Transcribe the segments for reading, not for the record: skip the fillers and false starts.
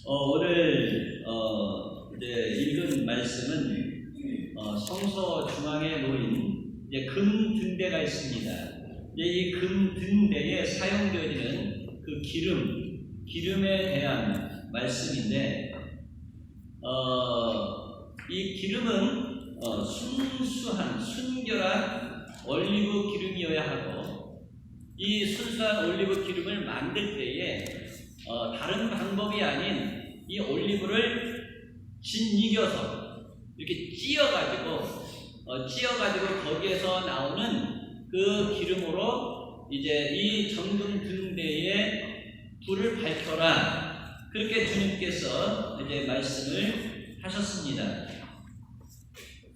오늘 이제 읽은 말씀은 성서 중앙에 놓인 이제 금 등대가 있습니다. 이제 이 금 등대에 사용되어지는 그 기름에 대한 말씀인데, 이 기름은 순수한 순결한 올리브 기름이어야 하고, 이 순수한 올리브 기름을 만들 때에 다른 방법이 아닌 이 올리브를 짓이겨서 이렇게 찧어가지고 거기에서 나오는 그 기름으로 이제 이 정금 등대에 불을 밝혀라, 그렇게 주님께서 이제 말씀을 하셨습니다.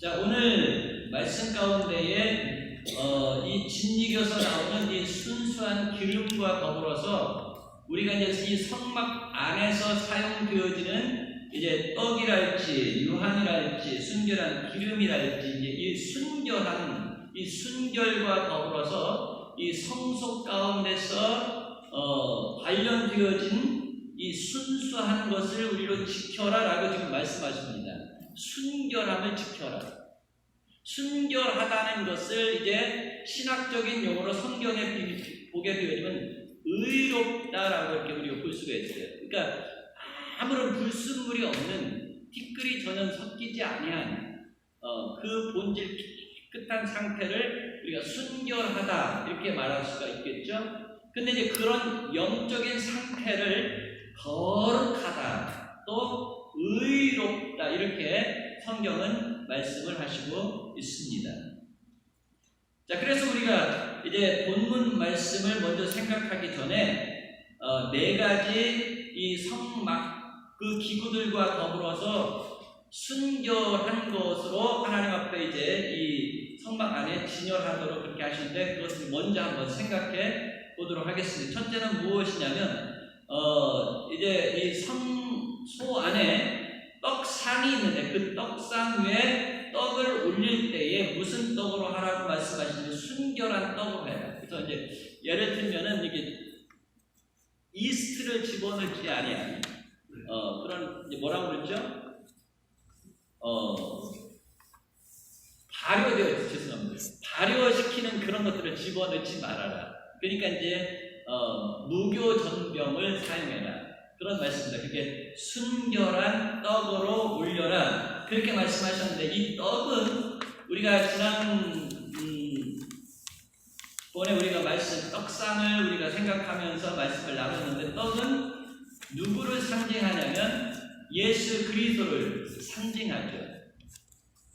자, 오늘 말씀 가운데에 이 짓이겨서 나오는 이 순수한 기름과 더불어서 우리가 이제 이 성막 안에서 사용되어지는 이제 떡이랄지 유한이랄지 순결한 기름이랄지 이제 이 순결한 이 순결과 더불어서 이 성소 가운데서 관련되어진 이 순수한 것을 우리로 지켜라라고 지금 말씀하십니다. 순결함을 지켜라. 순결하다는 것을 이제 신학적인 용어로 성경에 보게 되어지면 의롭다라고 이렇게 우리가 볼 수가 있어요. 그러니까 아무런 불순물이 없는, 티끌이 전혀 섞이지 아니한 그 본질 깨끗한 상태를 우리가 순결하다 이렇게 말할 수가 있겠죠. 근데 이제 그런 영적인 상태를 거룩하다, 또 의롭다, 이렇게 성경은 말씀을 하시고 있습니다. 자, 그래서 우리가 이제 본문 말씀을 먼저 생각하기 전에 네 가지 이 성막 그 기구들과 더불어서 순결한 것으로 하나님 앞에 이제 이 성막 안에 진열하도록 그렇게 하시는데, 그것을 먼저 한번 생각해 보도록 하겠습니다. 첫째는 무엇이냐면 이제 이 성소 안에 떡상이 있는데 그 떡상 위에 떡을 올릴 때에 무슨 떡으로 하라고 말씀하시는데 순결한 떡으로 해요. 그래서 이제 예를 들면은 이게 이스트를 집어넣지 아니하니 그런 이제 뭐라고 그랬죠? 발효시키는 그런 것들을 집어넣지 말아라. 그러니까 이제 무교 전병을 사용해라, 그런 말씀입니다. 그게 순결한 떡으로 올려라, 그렇게 말씀하셨는데, 이 떡은 우리가 지난 번에 우리가 말씀 떡상을 우리가 생각하면서 말씀을 나눴는데, 떡은 누구를 상징하냐면 예수 그리스도를 상징하죠.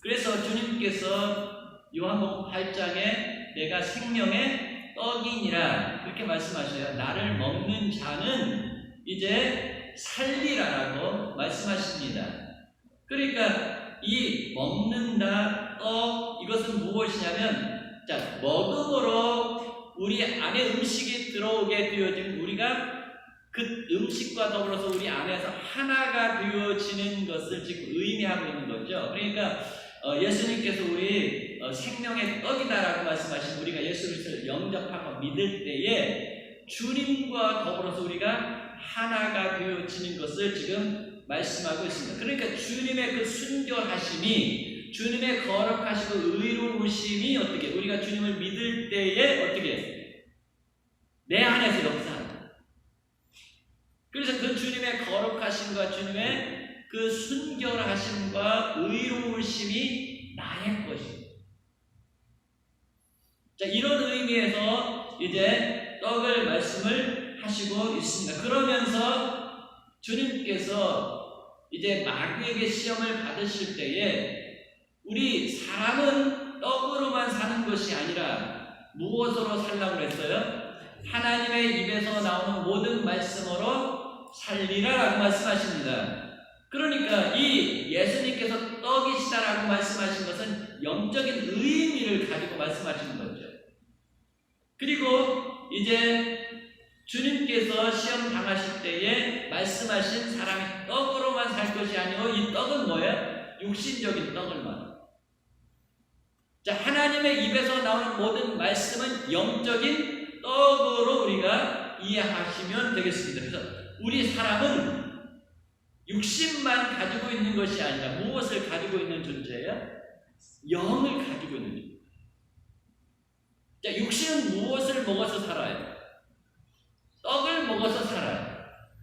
그래서 주님께서 요한복음 8장에 내가 생명의 떡이니라 그렇게 말씀하셔요. 나를 먹는 자는 이제 살리라라고 말씀하십니다. 그러니까 이 먹는다, 떡, 이것은 무엇이냐면, 자, 먹음으로 우리 안에 음식이 들어오게 되어진, 우리가 그 음식과 더불어서 우리 안에서 하나가 되어지는 것을 지금 의미하고 있는 거죠. 그러니까 예수님께서 우리 생명의 떡이다라고 말씀하신, 우리가 예수를 영접하고 믿을 때에 주님과 더불어서 우리가 하나가 되어지는 것을 지금 말씀하고 있습니다. 그러니까 주님의 그 순결하심이, 주님의 거룩하시고 의로우심이 어떻게, 우리가 주님을 믿을 때에 어떻게 내 안에서 역사한다. 그래서 그 주님의 거룩하심과 주님의 그 순결하심과 의로우심이 나의 것입니다. 자, 이런 의미에서 이제 떡을 말씀을 하시고 있습니다. 그러면서 주님께서 이제 마귀에게 시험을 받으실 때에 우리 사람은 떡으로만 사는 것이 아니라 무엇으로 살라고 그랬어요? 하나님의 입에서 나오는 모든 말씀으로 살리라라고 말씀하십니다. 그러니까 이 예수님께서 떡이시다라고 말씀하신 것은 영적인 의미를 가지고 말씀하시는 거죠. 그리고 이제 주님께서 시험 당하실 때에 말씀하신 사람이 떡으로만 살 것이 아니고, 이 떡은 뭐예요? 육신적인 떡을 말합니다. 자, 하나님의 입에서 나오는 모든 말씀은 영적인 떡으로 우리가 이해하시면 되겠습니다. 그래서 우리 사람은 육신만 가지고 있는 것이 아니라 무엇을 가지고 있는 존재예요? 영을 가지고 있는 존재. 자, 육신은 무엇을 먹어서 살아요? 떡을 먹어서 살아요.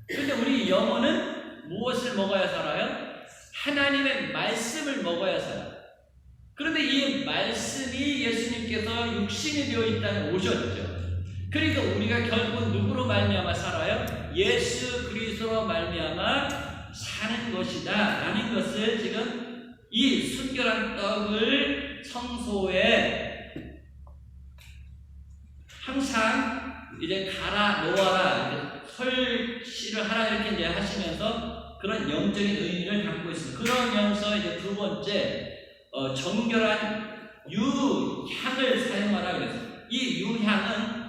그런데 우리 영혼은 무엇을 먹어야 살아요? 하나님의 말씀을 먹어야 살아요. 그런데 이 말씀이 예수님께서 육신이 되어 있다는 오셨죠. 그러니까 우리가 결국 누구로 말미암아 살아요? 예수 그리스도로 말미암아 사는 것이다 라는 것을 지금 이 순결한 떡을 성소에 항상 이제 갈아 놓아라, 설치를 하라 이렇게 이제 하시면서 그런 영적인 의미를 담고 있습니다. 그러면서 이제 두 번째 정결한 유향을 사용하라 그랬어요. 이 유향은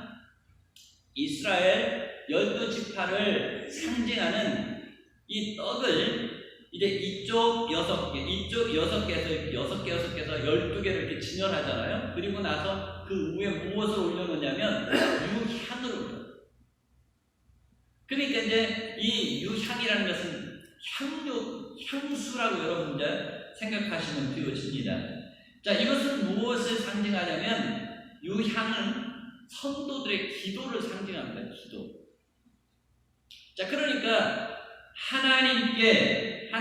이스라엘 12지파를 상징하는 이 떡을 이제 이쪽 6개, 이쪽 6개에서 12개를 이렇게 진열하잖아요. 그리고 나서 그 위에 무엇을 올려놓냐면 유향을 올려요. 그러니까 이제 이 유향이라는 것은 향수라고 여러분 이제 생각하시면 되어집니다. 자, 이것은 무엇을 상징하냐면 유향은 성도들의 기도를 상징합니다. 기도. 자, 그러니까 하나님께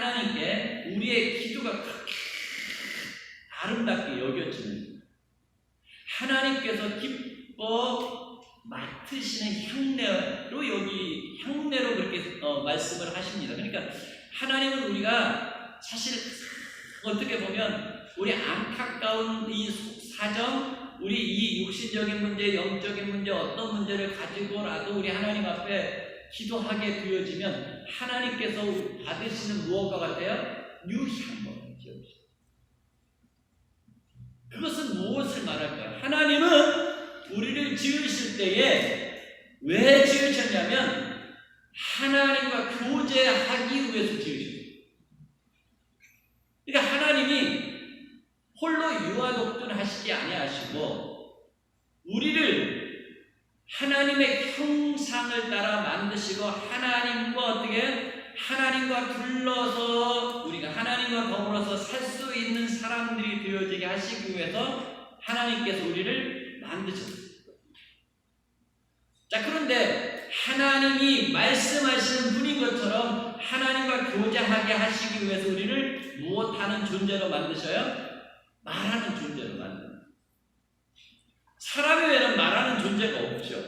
우리의 기도가 그렇게 아름답게 여겨지는 하나님께서 기뻐 맡으시는 향내로 여기 향내로 그렇게 말씀을 하십니다. 그러니까 하나님은 우리가 사실 어떻게 보면 우리 안타까운 이 사정, 우리 이 육신적인 문제, 영적인 문제, 어떤 문제를 가지고라도 우리 하나님 앞에 기도하게 되어지면 하나님께서 받으시는 무엇과 같아요? 유향과 같아요. 그것은 무엇을 말할까요? 하나님은 우리를 지으실 때에 왜 지으셨냐면 하나님과 교제하기 위해서 지으셨어요. 그러니까 하나님이 홀로 유아독존하시지 아니하시고 우리를 하나님의 형상을 따라 만드시고 하나님과 둘러서 우리가 하나님과 더불어서 살 수 있는 사람들이 되어지게 하시기 위해서 하나님께서 우리를 만드셨어요. 자, 그런데 하나님이 말씀하시는 분인 것처럼 하나님과 교제하게 하시기 위해서 우리를 무엇하는 존재로 만드셔요? 말하는 존재로 만듭니다. 사람 외에는 말하는 존재가 없죠.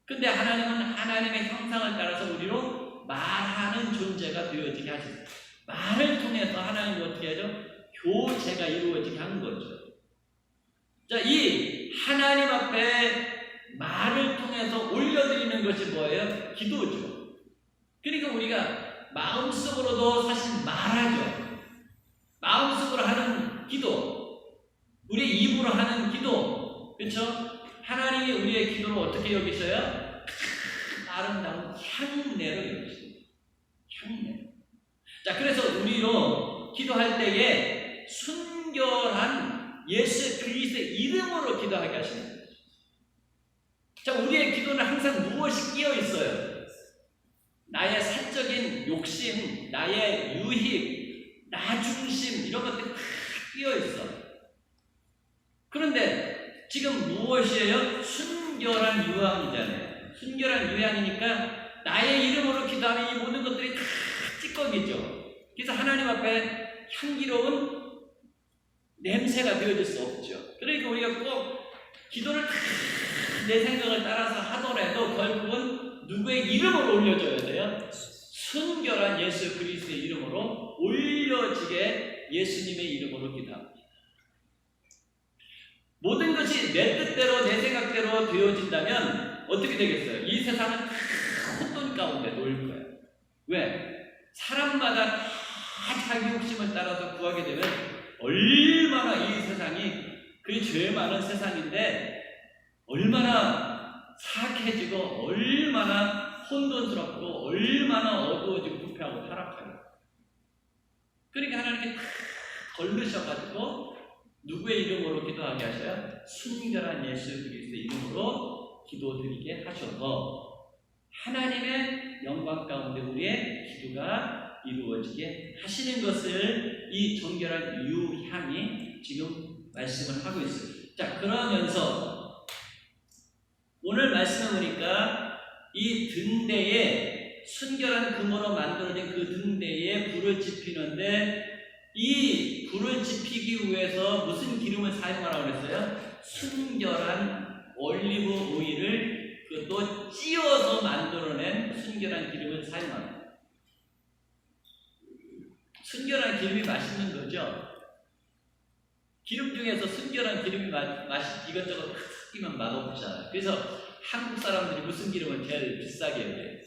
근데 하나님은 하나님의 형상을 따라서 우리로 말하는 존재가 되어지게 하십니다. 말을 통해서 하나님이 어떻게 하죠? 교제가 이루어지게 하는 거죠. 자, 이 하나님 앞에 말을 통해서 올려드리는 것이 뭐예요? 기도죠. 그러니까 우리가 마음속으로도 사실 말하죠. 마음속으로 하는 기도, 우리 입으로 하는 기도, 그렇죠? 하나님이 우리의 기도를 어떻게 여기셔요? 아름다운 향내로 여기십니다. 향내. 자, 그래서 우리로 기도할 때에 순결한 예수 그리스도의 이름으로 기도하게 하시는 거죠. 자, 우리의 기도는 항상 무엇이 끼어 있어요? 나의 사적인 욕심, 나의 유익, 나 중심 이런 것들이 다 끼어 있어. 그런데 지금 무엇이에요? 순결한 유향이잖아요. 순결한 유향이니까 나의 이름으로 기도하면 이 모든 것들이 다 찌꺼기죠. 그래서 하나님 앞에 향기로운 냄새가 되어질 수 없죠. 그러니까 우리가 꼭 기도를 다 내 생각을 따라서 하더라도 결국은 누구의 이름으로 올려줘야 돼요? 순결한 예수 그리스도의 이름으로 올려지게 예수님의 이름으로 기도합니다. 모든 것이 내 뜻대로 내 생각대로 되어진다면 어떻게 되겠어요? 이 세상은 다 혼돈 가운데 놓일 거예요. 왜? 사람마다 다 자기 욕심을 따라서 구하게 되면 얼마나 이 세상이 그 죄 많은 세상인데 얼마나 사악해지고 얼마나 혼돈스럽고 얼마나 어두워지고 부패하고 타락하고. 그러니까 하나님께 다 걸르셔가지고 누구의 이름으로 기도하게 하셔요? 순결한 예수 그리스도의 이름으로 기도드리게 하셔서 하나님의 영광 가운데 우리의 기도가 이루어지게 하시는 것을 이 정결한 유향이 지금 말씀을 하고 있어요. 자, 그러면서 오늘 말씀을 보니까 이 등대에 순결한 금으로 만들어진 그 등대에 불을 지피는데 이 불을 지피기 위해서 무슨 기름을 사용하라고 그랬어요? 순결한 올리브 오일을 또 찧어서 만들어낸 순결한 기름을 사용합니다. 순결한 기름이 맛있는 거죠. 기름 중에서 순결한 기름이 맛이 이것저것 섞이면 맛없잖아요. 그래서 한국 사람들이 무슨 기름을 제일 비싸게 여겨요?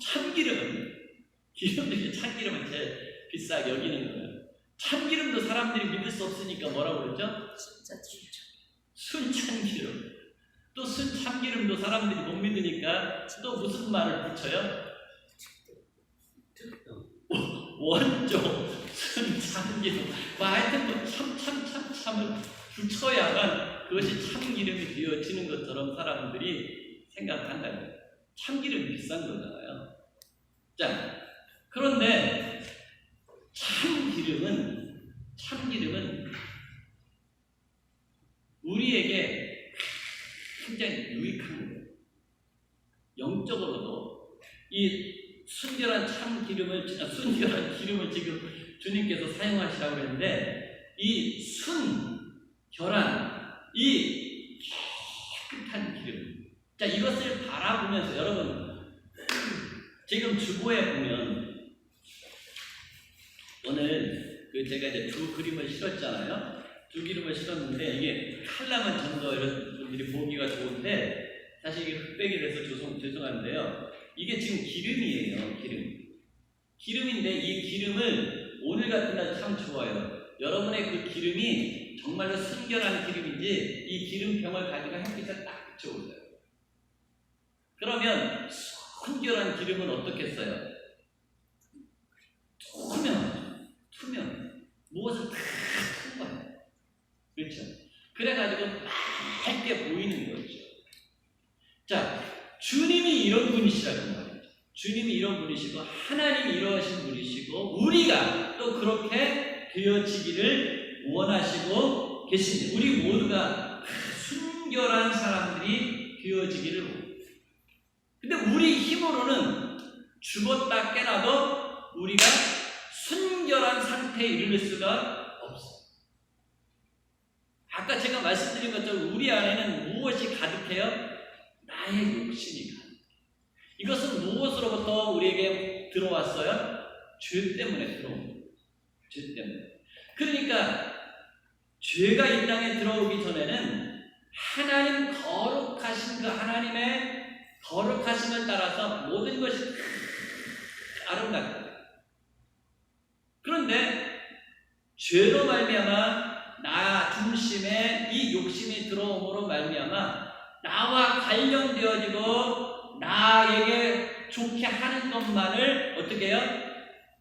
참기름. 기름 중에 참기름을 제일 비싸게 여기는 거예요. 참기름도 사람들이 믿을 수 없으니까 뭐라고 그러죠? 순참기름. 또 순참기름도 사람들이 못 믿으니까 또 무슨 말을 붙여요? 원조 순참기름. 하여튼 뭐 참을 붙여야만 그것이 참기름이 되어지는 것처럼 사람들이 생각한다는 거예요. 참기름이 비싼 거잖아요. 자, 그런데 참기름은 우리에게 굉장히 유익한 거예요. 영적으로도 이 순결한 기름을 지금 주님께서 사용하시라고 했는데 이 순결한 이 깨끗한 기름. 자, 이것을 바라보면서 여러분 지금 주보에 보면 오늘 제가 이제 두 그림을 실었잖아요. 두 그림을 실었는데 이게 칼라만 전도 이런 분들이 보기가 좋은데 사실 이게 흑백이라서 죄송한데요. 이게 지금 기름이에요. 기름인데 이 기름을 오늘 같은 날 참 좋아요. 여러분의 그 기름이 정말로 순결한 기름인지 이 기름병을 가지고 햇빛에 딱 비춰보세요. 그러면 순결한 기름은 어떻겠어요? 투명. 무엇을 다 튼 거예요. 그렇죠? 그래가지고 맑게 보이는 거죠. 자, 주님이 이런 분이시라는 말이죠. 주님이 이런 분이시고 하나님이 이러하신 분이시고 우리가 또 그렇게 되어지기를 원하시고 계십니다. 우리 모두가 순결한 사람들이 되어지기를 원합니다. 근데 우리 힘으로는 죽었다 깨나도 우리가 순결한 상태에 이르를 수가 없어요. 아까 제가 말씀드린 것처럼 우리 안에는 무엇이 가득해요? 나의 욕심이 가득해요. 이것은 무엇으로부터 우리에게 들어왔어요? 죄 때문에 들어온 거예요. 죄 때문에. 그러니까 죄가 이 땅에 들어오기 전에는 하나님 거룩하신 그 하나님의 거룩하심을 따라서 모든 것이 아름답다. 그런데 죄로 말미암아 나 중심에 이 욕심이 들어옴으로 말미암아 나와 관련되어지고 나에게 좋게 하는 것만을 어떻게 해요?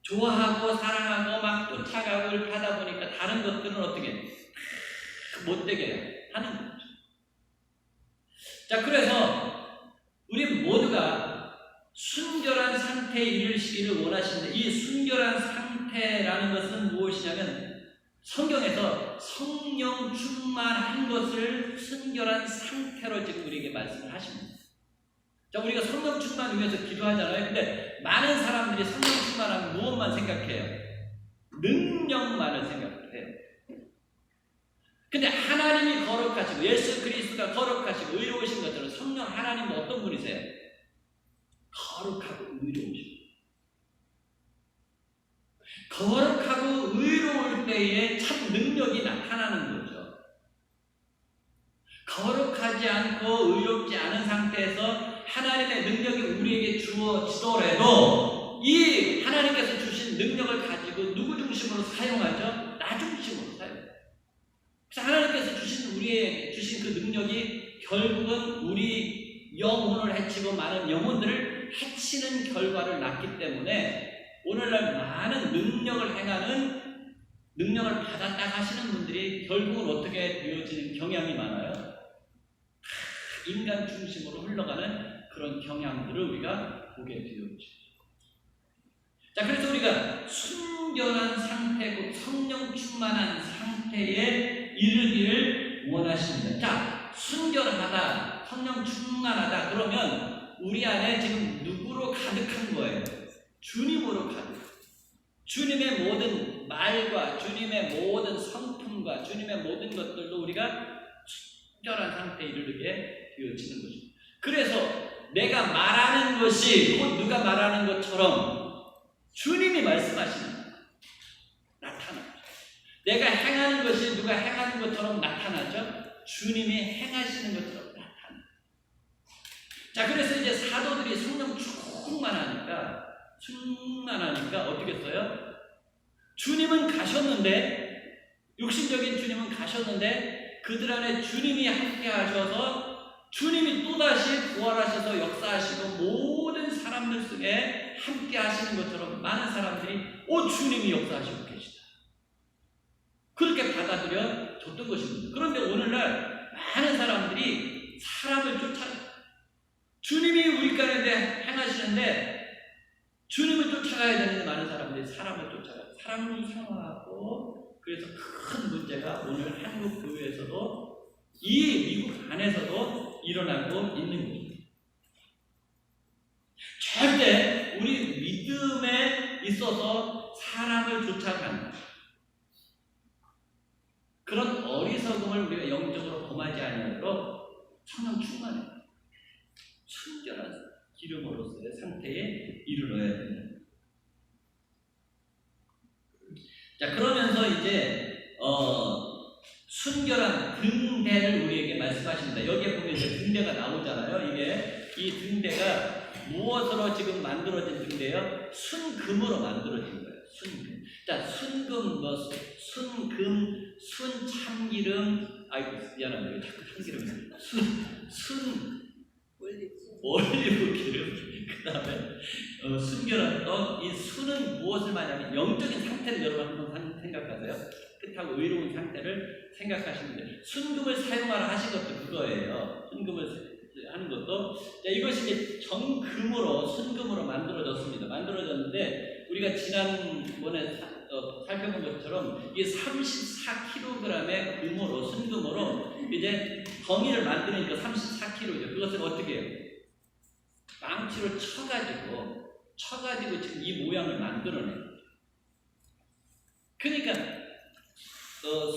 좋아하고 사랑하고 막 쫓아가고 이렇게 하다 보니까 다른 것들은 어떻게 못되게 하는 거죠. 자, 그래서 우리 모두가 순결한 상태에 이르시기를 원하시는데 이 순결한 상태라는 것은 무엇이냐면 성경에서 성령 충만한 것을 순결한 상태로 지금 우리에게 말씀을 하십니다. 자, 우리가 성령 충만 위해서 기도하잖아요. 근데 많은 사람들이 성령 충만하면 무엇만 생각해요? 능력만을 생각해요. 근데 하나님이 거룩하시고 예수 그리스도가 거룩하시고 의로우신 것처럼 성령 하나님도 어떤 분이세요? 거룩하고 의로우시고. 거룩하고 의로울 때에 참 능력이 나타나는 거죠. 거룩하지 않고 의롭지 않은 상태에서 하나님의 능력이 우리에게 주어지더라도 이 하나님께서 주신 능력을 가지고 누구 중심으로 사용하죠? 나 중심으로 사용해요. 그래서 하나님께서 우리에게 주신 그 능력이 결국은 우리 영혼을 해치고 많은 영혼들을 해치는 결과를 낳기 때문에 오늘날 많은 능력을 행하는 능력을 받았다 하시는 분들이 결국은 어떻게 되어지는 경향이 많아요? 인간 중심으로 흘러가는 그런 경향들을 우리가 보게 되었죠. 자, 그래서 우리가 순결한 상태, 곧 성령 충만한 상태에 이르기를 원하십니다. 자, 순결하다, 성령 충만하다, 그러면 우리 안에 지금 누구로 가득한 거예요? 주님으로 가득. 주님의 모든 말과 주님의 모든 성품과 주님의 모든 것들로 우리가 순결한 상태에 이르게 되어지는 거죠. 그래서 내가 말하는 것이 곧 누가 말하는 것처럼 주님이 말씀하시는 나타나죠. 내가 행하는 것이 누가 행하는 것처럼 나타나죠. 주님이 행하시는 것처럼 나타나요. 자, 그래서 이제 사도들이 성령 충만하니까 어떻게 써요? 주님은 가셨는데, 육신적인 주님은 가셨는데 그들 안에 주님이 함께 하셔서 주님이 또다시 부활하셔서 역사하시고 모든 사람들 속에 함께 하시는 것처럼 많은 사람들이 주님이 역사하시고 계시다, 그렇게 받아들여졌던 것입니다. 그런데 오늘날 많은 사람들이 사람을 주님이 우리 가운데 행하시는데 주님을 쫓아가야 되는데 많은 사람들이 사람을 쫓아가요. 사람을 사랑하고, 그래서 큰 문제가 오늘 한국 교회에서도 이 미국 안에서도 일어나고 있는 겁니다. 절대 우리 믿음에 있어서 사람을 쫓아가는 그런 어리석음을 우리가 영적으로 범하지 않으므로 성령 충만해 순결한 기름으로서의 상태에 이르러야 됩니다. 자, 그러면서 이제 순결한 등대를 우리에게 말씀하십니다. 여기에 보면 이제 등대가 나오잖아요. 이 등대가 무엇으로 지금 만들어진 등대요? 순금으로 만들어진 거예요. 순금. 자, 순금, 순금, 순참기름, 아이고 미안합니다. 왜 자꾸 참기름이야? 올리브 기름, 그 다음에 순결한 떡. 이 순은 무엇을 말하냐면 영적인 상태를 여러분 한번 생각하세요. 깨끗하고 의로운 상태를 생각하시면 돼요. 순금을 사용하라 하신 것도 그거예요. 순금을 하는 것도. 자, 이것이 이제 정금으로, 순금으로 만들어졌는데 우리가 지난번에 살펴본 것처럼 이게 34kg의 금으로, 순금으로 이제 덩이를 만드니까 34kg죠. 그것을 어떻게 해요? 망치로 쳐가지고 지금 이 모양을 만들어내요. 그러니까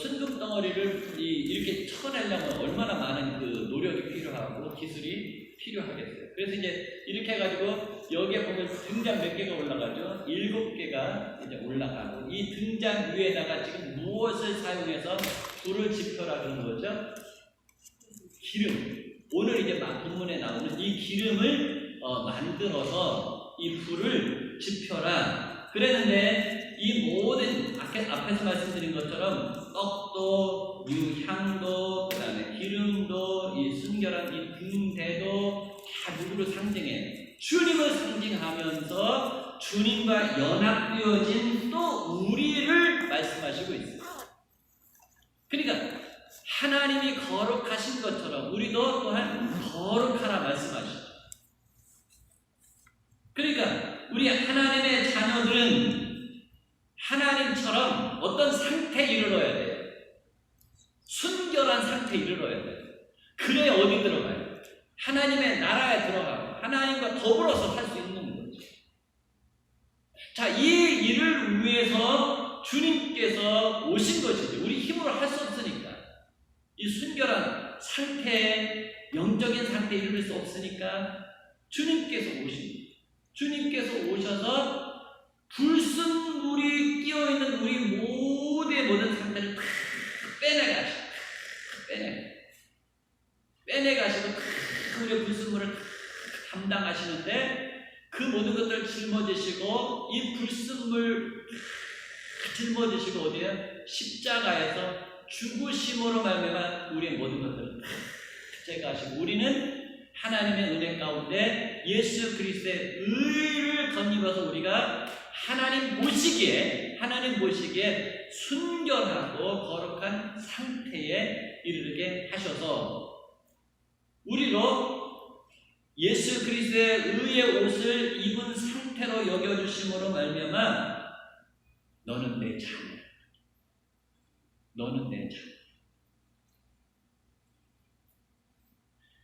순금 덩어리를 이렇게 쳐내려면 얼마나 많은 그 노력이 필요하고 기술이 필요하겠어요. 그래서 이제 이렇게 해가지고 여기에 보면 등잔 몇 개가 올라가죠? 7개가 이제 올라가고, 이 등잔 위에다가 지금 무엇을 사용해서 불을 지펴라 그런 거죠? 기름. 오늘 이제 본문에 나오는 이 기름을 만들어서 이 불을 지펴라 그랬는데, 이 모든 앞에서 말씀드린 것처럼 떡도, 향도, 그 다음에 기름도, 이 순결한 이 등대도 다 누구를 상징해요? 주님을 상징하면서 주님과 연합되어진 또 우리를 말씀하시고 있어요. 그러니까 하나님이 거룩하신 것처럼 우리도 또한 거룩하라 말씀하시죠. 그러니까 우리 하나님의 자녀들은 하나님처럼 어떤 상태에 이르러야 돼요? 순결한 상태에 이르러야 돼요. 그래야 어디 들어가요? 하나님의 나라에 들어가고 하나님과 더불어서 살 수 있는 거죠. 자, 이 일을 위해서 주님께서 오신 것이죠. 우리 힘으로 할 수 없으니까. 이 순결한 상태에, 영적인 상태에 이르를 수 없으니까 주님께서 오십니다. 주님께서 오셔서 불순물이 끼어있는 우리 모든 상태를 다 빼내가시고 우리의 불순물을 담당하시는데, 그 모든 것들을 짊어지시고 이 불순물 짊어지시고 어디에? 십자가에서 죽으심으로 말미암아 우리의 모든 것들을 제거하시고, 우리는 하나님의 은혜 가운데 예수 그리스도의 의를 덧입어서 우리가 하나님 보시기에 순결하고 거룩한 상태에 이르게 하셔서 우리로 예수 그리스도의 의의 옷을 입은 상태로 여겨주심으로 말미암아 너는 내 자녀, 너는 내 자녀.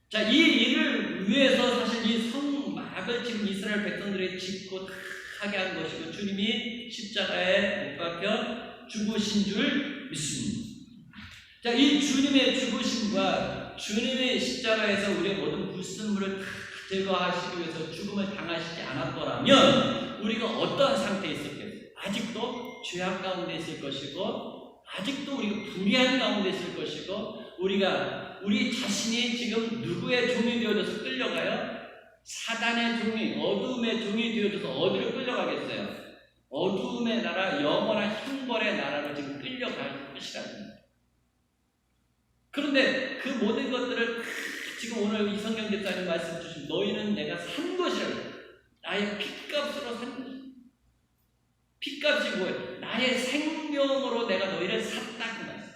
자, 이 일을 위해서 사실 이 성막을 지금 이스라엘 백성들이 짓고 다 하게 한 것이고 주님이 십자가에 못 박혀 죽으신 줄 믿습니다. 자, 이 주님의 죽으심과 주님의 십자가에서 우리의 모든 불순물을 다 제거하시기 위해서 죽음을 당하시지 않았더라면 우리가 어떠한 상태에 있었겠어요? 아직도 죄악 가운데 있을 것이고 아직도 우리가 불의한 가운데 있을 것이고 우리 자신이 지금 누구의 종이 되어져서 끌려가요? 사단의 종이, 어두움의 종이 되어져서 어디로 끌려가겠어요? 어두움의 나라, 영원한 형벌의 나라로 지금 끌려갈 것이라는. 그런데 그 모든 것들을 지금 오늘 이성경 집사님 말씀 주신 너희는 내가 산 것이라고. 나의 핏값으로 산 것이다. 핏값이 뭐예요? 나의 생명으로 내가 너희를 샀다. 그 말씀.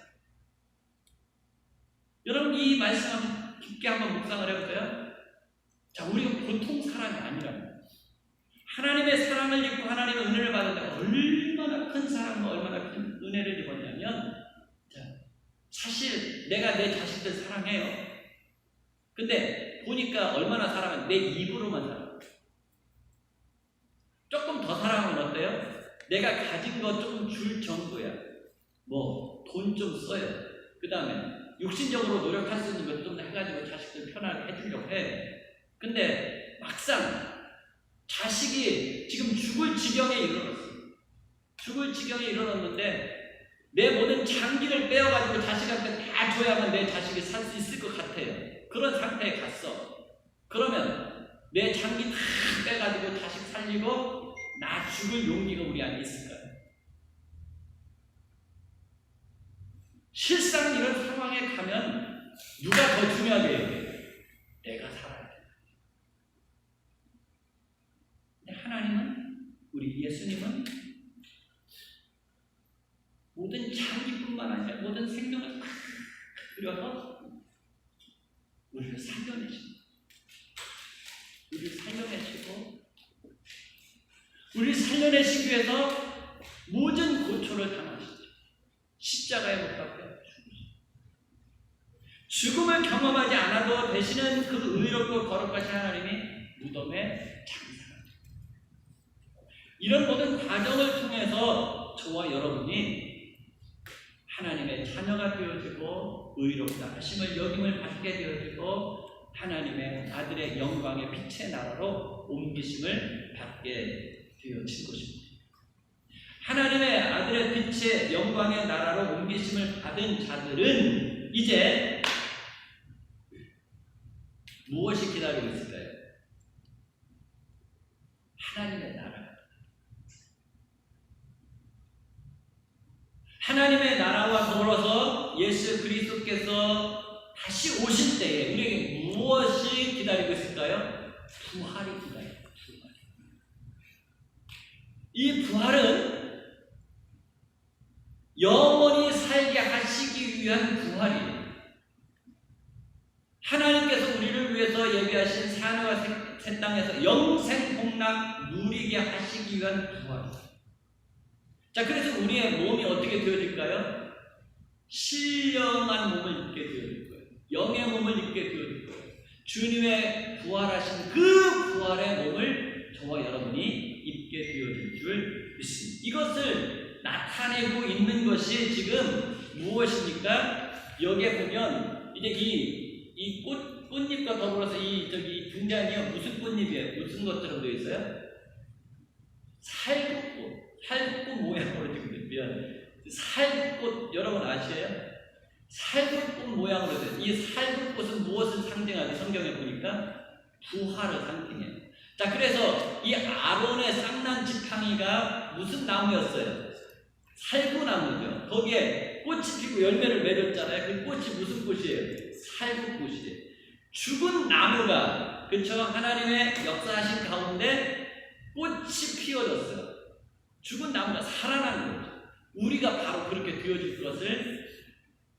여러분 이 말씀 한번 깊게 한번 묵상을 해보세요. 자, 우리가 보통 사람이 아니라는 하나님의 사랑을 입고 하나님의 은혜를 받았다. 얼마나 큰 사랑과 얼마나 큰 은혜를 입었냐면 자, 사실 내가 내 자식들 사랑해요. 근데 보니까 얼마나 사랑하면 내 입으로만 사랑해요. 조금 더 사랑하면 어때요? 내가 가진 거 좀 줄 정도야. 뭐 돈 좀 써요. 그 다음에 육신적으로 노력할 수 있는 것 좀 해가지고 자식들 편하게 해주려고 해. 근데 막상 자식이 지금 죽을 지경에 이르렀어. 죽을 지경에 이르렀는데 내 모든 장기를 빼어가지고 자식한테 다 줘야만 내 자식이 살 수 있을 것 같아요. 그런 상태에 갔어. 그러면 내 장기 다 빼가지고 자식 살리고 나 죽을 용기가 우리 안에 있을까요? 실상 이런 상황에 가면 누가 더 중요하게 얘기해요? 내가 살아야 돼. 근데 하나님은, 우리 예수님은 모든 장기뿐만 아니라 모든 생명을 다 들여서 우리를 살려내십니다. 우리를 살려내시고 우리를 살려내시기 위해서 모든 고초를 당하시죠. 십자가에 못 박혀 죽음을 경험하지 않아도 되시는 그 의롭고 거룩하신 하나님이 무덤에 장사합니다. 이런 모든 과정을 통해서 저와 여러분이 하나님의 자녀가 되어지고 의롭다 하심을 여김을 받게 되어지고 하나님의 아들의 영광의 빛의 나라로 옮기심을 받게 되어진 것입니다. 하나님의 아들의 빛의 영광의 나라로 옮기심을 받은 자들은 이제 무엇이 기다리고 있을까요? 하나님의 나라. 하나님의 나라와 더불어서 예수 그리스도께서 다시 오실 때에 우리에게 무엇이 기다리고 있을까요? 부활이 기다립니다. 부활. 이 부활은 영원히 살게 하시기 위한 부활이에요. 하나님께서 우리를 위해서 예비하신 산후와 새 땅에서 영생 복락 누리게 하시기 위한 부활이에요. 자, 그래서 우리의 몸이 어떻게 되어질까요? 신령한 몸을 입게 되어질 거예요. 영의 몸을 입게 되어질 거예요. 주님의 부활하신 그 부활의 몸을 저와 여러분이 입게 되어질 줄 믿습니다. 이것을 나타내고 있는 것이 지금 무엇입니까? 여기에 보면 이제 이 꽃잎과 더불어서 이 등잔이요 무슨 꽃잎이에요? 무슨 것처럼 되어 있어요? 살구꽃 모양으로 지금 살구꽃 여러분 아시에요? 살구꽃 모양으로 돼요. 이 살구꽃은 무엇을 상징하지? 성경에 보니까 부활을 상징해요. 자, 그래서 이 아론의 쌍난 지팡이가 무슨 나무였어요? 살구나무죠. 거기에 꽃이 피고 열매를 맺었잖아요. 그 꽃이 무슨 꽃이에요? 살구꽃이에요. 죽은 나무가 그쵸? 하나님의 역사하신 가운데 꽃이 피어졌어요. 죽은 나무가 살아나는 거죠. 우리가 바로 그렇게 되어질 것을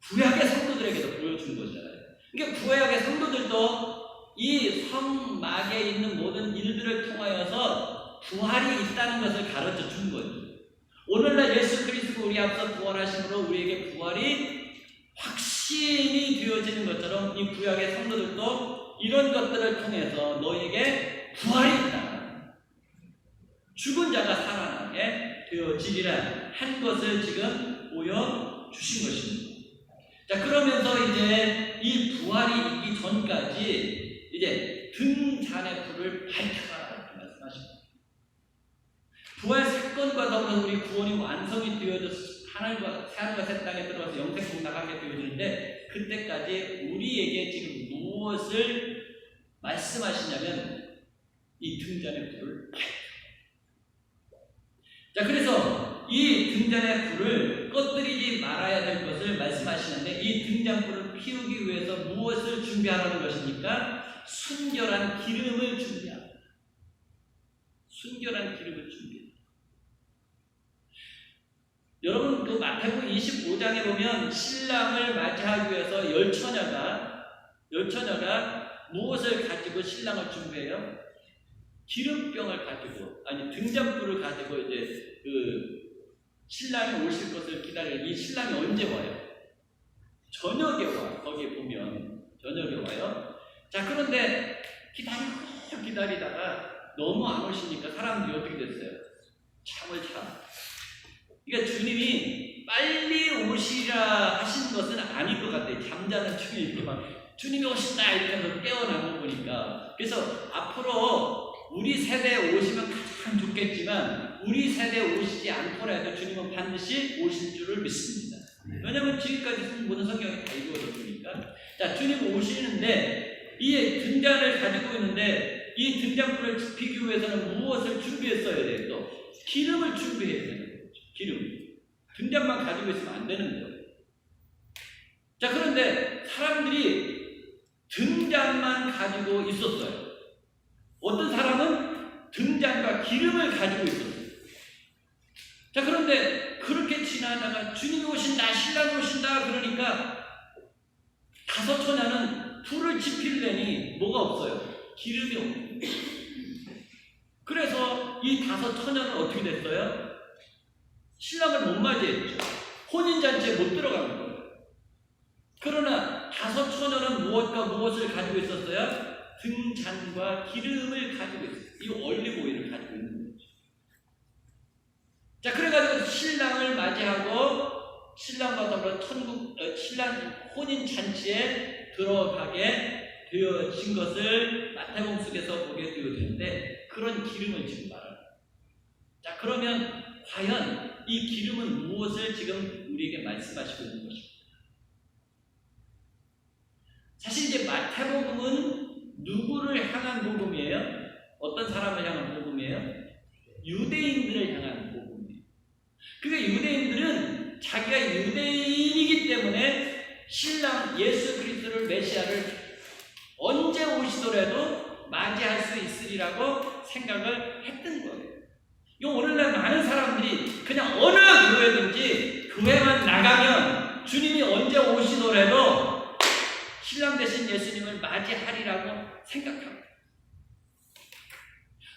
구약의 성도들에게도 보여준 거잖아요. 그러니까 구약의 성도들도 이 성막에 있는 모든 일들을 통하여서 부활이 있다는 것을 가르쳐 준 거죠. 오늘날 예수 그리스도 우리 앞서 부활하심으로 우리에게 부활이 확신이 되어지는 것처럼 이 구약의 성도들도 이런 것들을 통해서 너에게 부활이 있다. 죽은 자가 살아나게 되어지리라 한 것을 지금 보여주신 것입니다. 자, 그러면서 이제 이 부활이 있기 전까지 이제 등잔의 불을 밝혀라 이렇게 말씀하십니다. 부활 사건과 더불어 우리 구원이 완성이 되어져서 하늘과 새 땅에 들어가서 영생 공락하게 되어지는데 그때까지 우리에게 지금 무엇을 말씀하시냐면 이 등잔의 불을 밝혀. 자, 그래서 이 등잔의 불을 꺼뜨리지 말아야 될 것을 말씀하시는데 이 등잔불을 피우기 위해서 무엇을 준비하라는 것입니까? 순결한 기름을 준비합니다. 순결한 기름을 준비합니다. 여러분 그 마태복음 25장에 보면 신랑을 맞이하기 위해서 열처녀가 무엇을 가지고 신랑을 준비해요? 기름병을 가지고 등잔불을 가지고 이제 그 신랑이 오실 것을 기다리는 이 신랑이 언제 와요? 저녁에 와. 거기에 보면 저녁에 와요. 자, 그런데 기다리다가 너무 안 오시니까 사람들이 어떻게 됐어요? 참을 참. 그러니까 주님이 빨리 오시라 하신 것은 아닌 것 같아요. 잠자는 중에 이렇게 막 주님이 오신다 이렇게 해서 깨어난 거 보니까. 그래서 앞으로 우리 세대에 오시면 가장 좋겠지만 우리 세대에 오시지 않더라도 주님은 반드시 오실 줄을 믿습니다. 왜냐하면 지금까지 모든 성경이 다 이루어졌으니까. 자, 주님 오시는데 이 등잔을 가지고 있는데 이 등잔불을 지피기 위해서는 무엇을 준비했어야 돼요? 또 기름을 준비해야 되는 거죠. 기름. 등잔만 가지고 있으면 안 되는 거예요. 자, 그런데 사람들이 등잔만 가지고 있었어요. 어떤 사람은 등잔과 기름을 가지고 있었어요. 자, 그런데 그렇게 지나다가 주님이 오신다, 신랑이 오신다 그러니까 다섯 처녀는 불을 지피려니 뭐가 없어요? 기름이 없는 거예요. 그래서 이 다섯 처녀는 어떻게 됐어요? 신랑을 못 맞이했죠. 혼인잔치에 못 들어간 거예요. 그러나 다섯 처녀는 무엇을 가지고 있었어요? 등잔과 기름을 가지고 있어요. 이 올리브오일을 가지고 있는 거죠. 자, 그래가지고 신랑을 맞이하고 신랑과 더불어 신랑 혼인잔치에 들어가게 되어진 것을 마태복음 속에서 보게 되어지는데 그런 기름을 지금 말합니다. 자, 그러면 과연 이 기름은 무엇을 지금 우리에게 말씀하시고 있는 것입니까? 사실 이제 마태복음은 누구를 향한 복음이에요? 어떤 사람을 향한 복음이에요? 유대인들을 향한 복음이에요. 그러니까 유대인들은 자기가 유대인이기 때문에 신랑 예수 그리스도를 메시아를 언제 오시더라도 맞이할 수 있으리라고 생각을 했던 거예요. 오늘날 많은 사람들이 그냥 어느 교회든지 교회만 나가면 주님이 언제 오시더라도 신랑 되신 예수님을 맞이하리라고 생각합니다.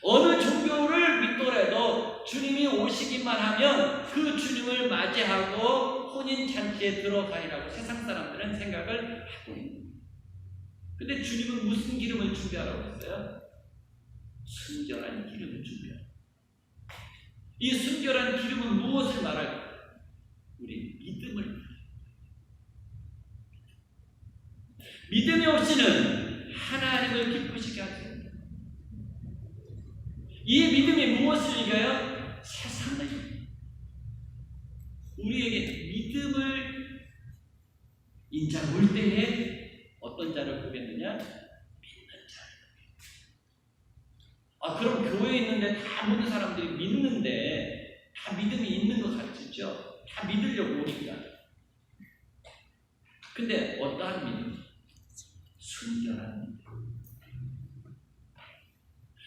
어느 종교를 믿더라도 주님이 오시기만 하면 그 주님을 맞이하고 혼인잔치에 들어가리라고 세상 사람들은 생각을 하고 있는 거예요. 근데 주님은 무슨 기름을 준비하라고 했어요? 순결한 기름을 준비하라고. 이 순결한 기름은 무엇을 말할까요? 우리 믿음을 말해요. 믿음이 없이는 하나님을 기쁘시게 하지 못합니다. 이 믿음이 무엇을 이겨요? 세상을 이겨요. 우리에게 믿음을 인자 올 때에 어떤 자를 보겠느냐? 믿는 자를. 그럼 교회에 있는데 다 모든 사람들이 믿는데 다 믿음이 있는 것 같죠? 다 믿으려고 오니까. 근데 어떠한 믿음? 순결한 믿음.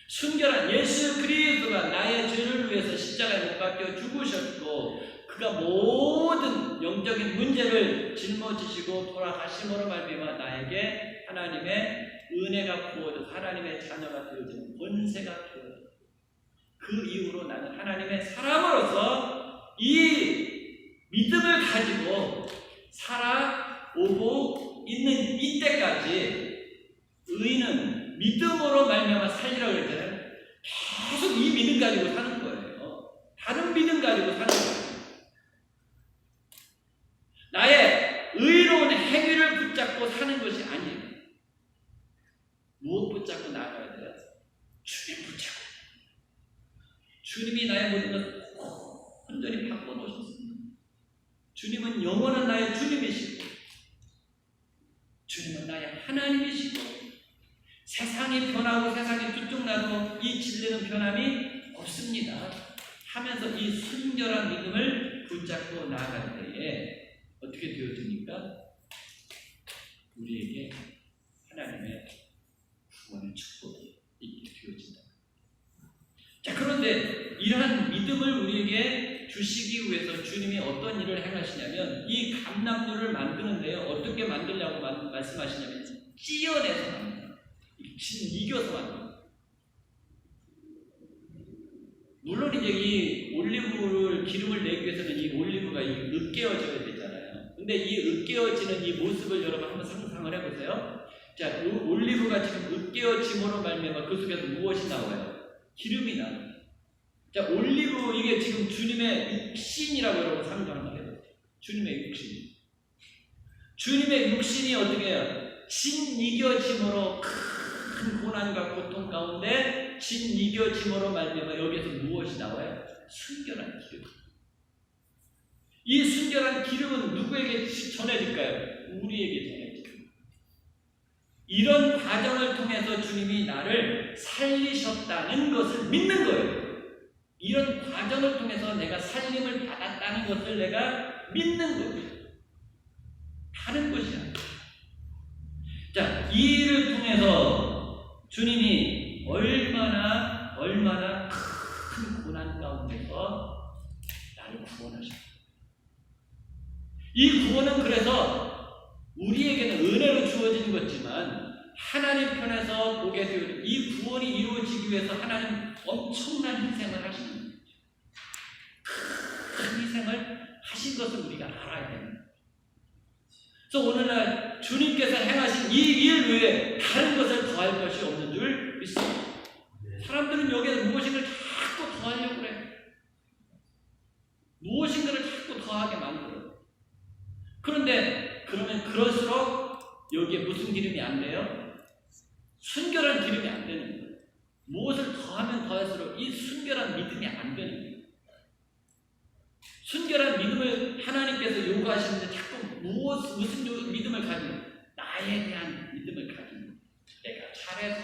순결한 예수 그리스도가 나의 죄를 위해서 십자가에 못 박혀 죽으셨고 그가 모든 영적인 문제를 짊어지시고 돌아가심으로 말미암아 나에게 하나님의 은혜가 부어져서 하나님의 자녀가 되어지는 권세가 되어져. 그 이후로 나는 하나님의 사람으로서 이 믿음을 가지고 살아오고 있는 이때까지 의인은 믿음으로 말미암아 살리라고 그랬잖아요. 계속 이 믿음 가지고 사는 거예요. 다른 믿음 가지고 사는 거예요. 나의 의로운 행위를 붙잡고 사는 것이 아니에요. 무엇 붙잡고 나아가야 돼요? 주님 붙잡고. 주님이 나의 모든 것을 온전히 바꿔놓으셨습니다. 주님은 영원한 나의 주님이시고 주님은 나의 하나님이시고 세상이 변하고 세상이 뚝뚝나도 이 진리는 변함이 없습니다 하면서 이 순결한 믿음을 붙잡고 나아갈 때에 어떻게 되어집니까? 우리에게 하나님의 구원의 축복이 있게 되어진다. 자, 그런데 이러한 믿음을 우리에게 주시기 위해서 주님이 어떤 일을 행하시냐면 이 감람들을 만드는데요. 어떻게 만들려고 말씀하시냐면 찌어내서 만든다. 이겨서 만든다. 물론 이제 이 올리브를 기름을 내기 위해서는 이 올리브가 으깨어져야 되잖아요. 근데 이 으깨어지는 이 모습을 여러분 한번 상상을 해보세요. 자, 올리브가 지금 으깨어짐으로 말미암아 그 속에서 무엇이 나와요? 기름이 나와요. 자, 올리브 이게 지금 주님의 육신이라고 여러분 상상을 해요. 주님의 육신. 주님의 육신이 어떻게 해요? 진이겨짐으로 큰 고난과 고통 가운데 진이겨짐으로 말미암아 여기에서 무엇이 나와요? 순결한 기름. 이 순결한 기름은 누구에게 전해질까요? 우리에게 전해질까요? 이런 과정을 통해서 주님이 나를 살리셨다는 것을 믿는 거예요. 이런 과정을 통해서 내가 살림을 받았다는 것을 내가 믿는 거예요. 다른 것이 아니에요. 자, 이 일을 통해서 주님이 얼마나 큰 고난 가운데서 나를 구원하셨어요. 이 구원은 그래서 우리에게는 은혜로 주어진 것이지만 하나님 편에서 보게 되는 이 구원이 이루어지기 위해서 하나님 엄청난 희생을 하시는 거예요. 큰 희생을 하신 것을 우리가 알아야 됩니다. 그래서 오늘날 주님께서 행하신 이 일 외에 다른 것을 더할 것이 없는 줄 믿습니다. 사람들은 여기에서 무엇인가를 자꾸 더하려고 그래요. 무엇인가를 자꾸 더하게 만들어요. 그런데 그러면 그럴수록 여기에 무슨 기름이 안 돼요? 순결한 기름이 안 되는 거예요. 무엇을 더하면 더할수록 이 순결한 믿음이 안 되는 거예요. 순결한 믿음을 하나님께서 요구하시는데 자꾸 무슨 믿음을 가지는 나에 대한 믿음을 가지는 내가 잘해서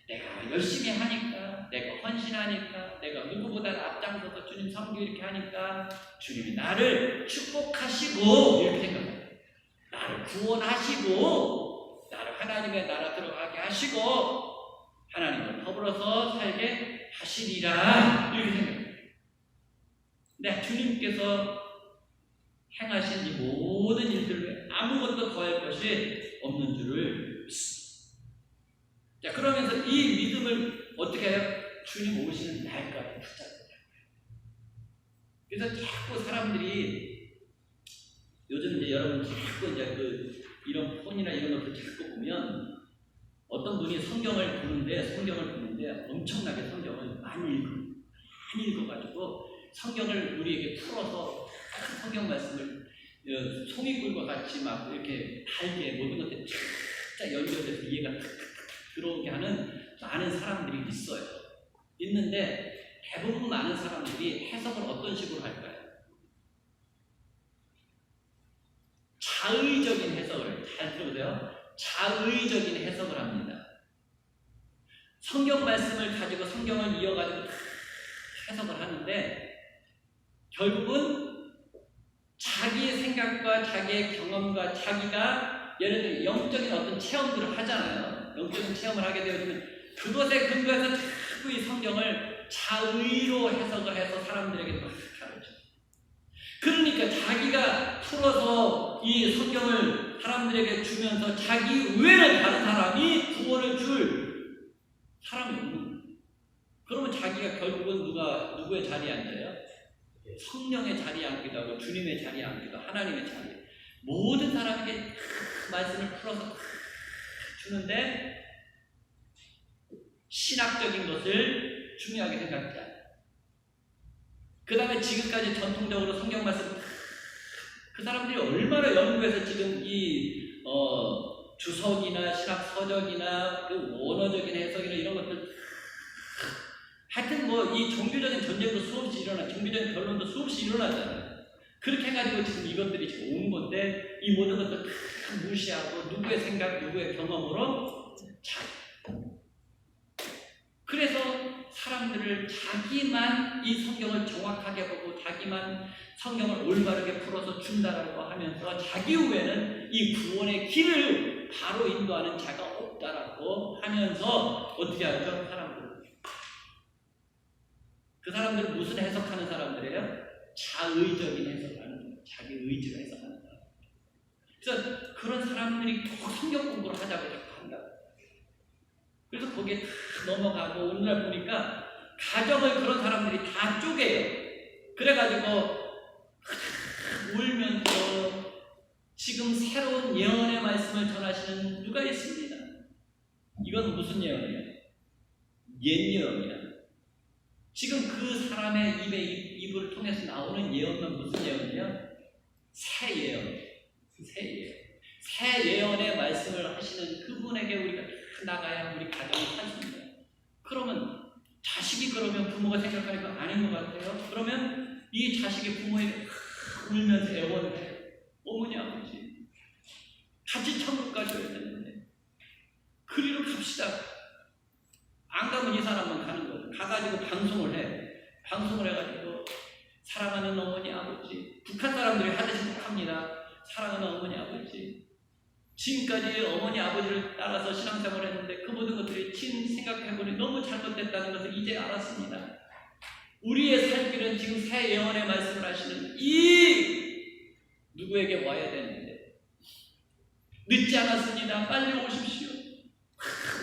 내가 열심히 하니까 내가 헌신하니까 내가 누구보다 앞장서서 주님 섬기고 이렇게 하니까 주님이 나를 축복하시고 이렇게 생각해요. 나를 구원하시고 나를 하나님의 나라 들어가게 하시고 하나님과 더불어서 살게 하시리라 이렇게 생각해요. 근데 주님께서 행하신 이 모든 일들을 아무것도 더할 것이 없는 줄을 믿습니다. 자, 그러면서 이 믿음을 어떻게 해요? 주님 오시는 날까지 붙잡고. 그래서 자꾸 사람들이 요즘 이제 여러분 자꾸 이제 이런 폰이나 이런 것들 자꾸 보면 어떤 분이 성경을 보는데 엄청나게 성경을 많이 읽어가지고 성경을 우리에게 풀어서 성경 말씀을 송이꿀과 같이 막 이렇게 달게 모든 것들이 쫙 연결돼서 이해가 들어오게 하는 많은 사람들이 있어요. 있는데 대부분 많은 사람들이 해석을 어떤 식으로 할까요? 자의적인 해석을, 잘 들어보세요. 자의적인 해석을 합니다. 성경 말씀을 가지고 성경을 이어가지고 해석을 하는데 결국은 자기의 생각과 자기의 경험과 자기가 예를 들어 영적인 어떤 체험들을 하잖아요. 영적인 체험을 하게 되면 그것에 근거해서 자꾸 이 성경을 자의로 해석을 해서 사람들에게 막 가르쳐요. 그러니까 자기가 풀어서 이 성경을 사람들에게 주면서 자기 외에는 다른 사람이 구원을 줄 사람이 없는 거예요. 그러면 자기가 결국은 누구의 자리에 앉아요? 성령의 자리에 앉기도 하고 주님의 자리에 앉기도 하고 하나님의 자리에. 모든 사람에게 말씀을 풀어서 주는데 신학적인 것을 중요하게 생각하지 않아요. 그 다음에 지금까지 전통적으로 성경 말씀 그 사람들이 얼마나 연구해서 지금 이 주석이나 신학 서적이나 그 원어적인 해석이나 이런 것들 하여튼 뭐 이 종교적인 전쟁도 수없이 종교적인 변론도 수없이 일어나잖아요. 그렇게 해가지고 지금 이것들이 지금 온 건데 이 모든 것들 다 무시하고 누구의 생각, 누구의 경험으로 그래서 사람들을 자기만 이 성경을 정확하게 보고 자기만 성경을 올바르게 풀어서 준다라고 하면서 자기 후에는 이 구원의 길을 바로 인도하는 자가 없다라고 하면서 어떻게 하죠? 그 사람들은 무슨 해석하는 사람들이에요? 자의적인 해석하는 거예요. 자기 의지로 해석하는 사람. 그래서 그런 사람들이 꼭 성경 공부를 하자고 자꾸 한다. 그래서 거기에 다 넘어가고 오늘날 보니까 가정을 그런 사람들이 다 쪼개요. 그래가지고 울면서 지금 새로운 예언의 말씀을 전하시는 누가 있습니다. 이건 무슨 예언이에요? 옛 예언이야. 지금 그 사람의 입을 통해서 나오는 예언은 무슨 예언이에요? 새 예언. 새 예언의 말씀을 하시는 그분에게 우리가 나가야 우리 가정이 살 수 있는 거예요. 그러면 자식이 그러면 부모가 생각하는 거 아닌 것 같아요. 그러면 이 자식이 부모에게 울면서 애원을 해요. 어머니 아버지 같이 천국 가셔야 되는데 그리로 갑시다. 안 가면 이 사람만 가는 거예요. 가가지고 방송을 해. 방송을 해가지고 사랑하는 어머니 아버지 북한 사람들이 하듯이 합니다. 사랑하는 어머니 아버지 지금까지 어머니 아버지를 따라서 신앙생활을 했는데 그 모든 것들이 생각해보니 너무 잘못됐다는 것을 이제 알았습니다. 우리의 살 길은 지금 새 예언의 말씀을 하시는 이 누구에게 와야 되는데 늦지 않았습니다. 빨리 오십시오.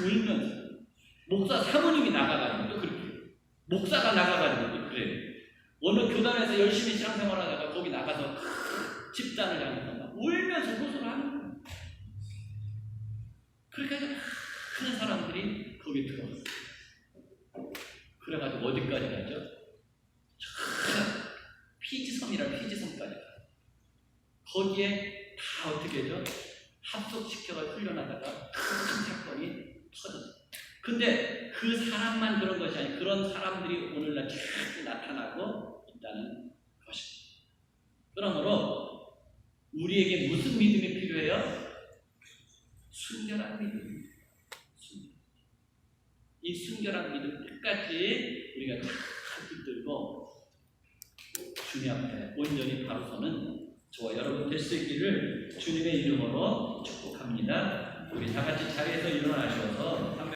울면서 목사 사모님이 나가가지고 또 그렇게 목사가 나가가지고 또 그래요. 어느 교단에서 열심히 신앙생활 하다가 거기 나가서 집단을 하면서 막 울면서 호소를 하는 거예요. 그렇게 해서 많은 사람들이 거기 들어왔어요. 그래가지고 어디까지 가죠? 피지섬까지 가요. 거기에 다 어떻게 하죠? 합숙시켜서 훈련하다가 큰 사건이 터졌어요. 근데 그 사람만 그런 것이 아니고 그런 사람들이 오늘날 자꾸 나타나고 있다는 것입니다. 그러므로 우리에게 무슨 믿음이 필요해요? 순결한 믿음. 이 순결한 믿음 끝까지 우리가 잘 붙들고 주님 앞에 온전히 바로 서는 저와 여러분 될 수 있기를 주님의 이름으로 축복합니다. 우리 다 같이 자리에서 일어나셔서